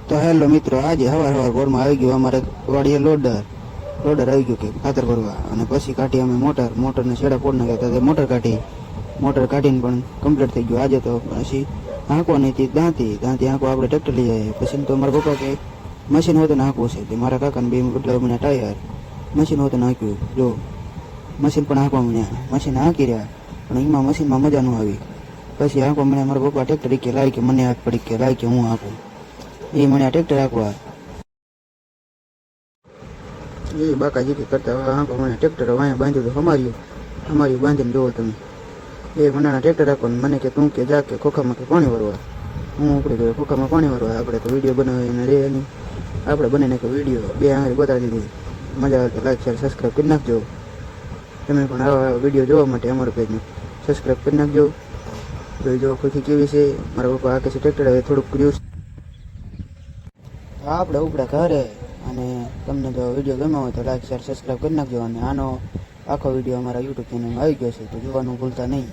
તો હેલો મિત્રો, આજે સવાર બોરમાં આવી ગયું અમારે વાડીએ લોડર આવી ગયું કે ખાતર ભરવા. અને પછી કાઢી અમે મોટરને છેડા ફોડ નાખ્યા હતા. મોટર કાઢીને પણ કમ્પ્લીટ થઈ ગયું. આજે તો પછી હાંકવાની હતી દાંતી હાંકવા આપણે ટ્રેક્ટર લઈ જઈએ. પછી તો મારા પપ્પા કે મશીન હોય તો નાખવું છે. તે મારા કાકાને બે બદલાવ મને ટાયર મશીન હોય તો નાખ્યું. જો મશીન પણ હાંકવા મળ્યા, મશીન હાંકી રહ્યા, પણ એમાં મશીનમાં મજા ન આવી. પછી હાંકવા મળ્યા મારા પપ્પા ટ્રેક્ટર કે લાવી કે મને હાથ પડી કે લાવી કે હું હાંકું. એ મને ટ્રેક્ટર હાંકવા એ બાકાજી કરતા હાંકવા મને ટ્રેક્ટર અહીંયા બાંધ્યું તો અમારી બાંધીને જોવો તમે. એ મને ટ્રેક્ટર હાંકવાનું મને કે તું કે જા કે ખોખામાં કે પાણી ભરવા. હું ઉપડી ગયો ખોખામાં પાણી ભરવા. આપણે તો વિડીયો બનાવીને રે નહીં, આપણે બની નાખ્યો વિડીયો. બે આંગળી બતાવી દીધી. મજા આવે તો લાઈક શેર સબસ્ક્રાઈબ કરી નાખજો. તમે પણ આવા વિડીયો જોવા માટે અમારું પેજને સબસ્ક્રાઈબ કરી નાખજો. જોઈ જો ખુશી કેવી છે. મારા પપ્પા હાકે છે ટ્રેક્ટર. હવે થોડુંક કર્યું આપણે ઉપડે ઘરે. અને તમને જો વિડીયો ગમ્યો હોય તો લાઈક શેર સબસ્ક્રાઈબ કરી નાખજો. અને આનો આખો વિડીયો અમારા યુટ્યુબ ચેનલમાં આવી ગયો છે, તો જોવાનું ભૂલતા નહીં.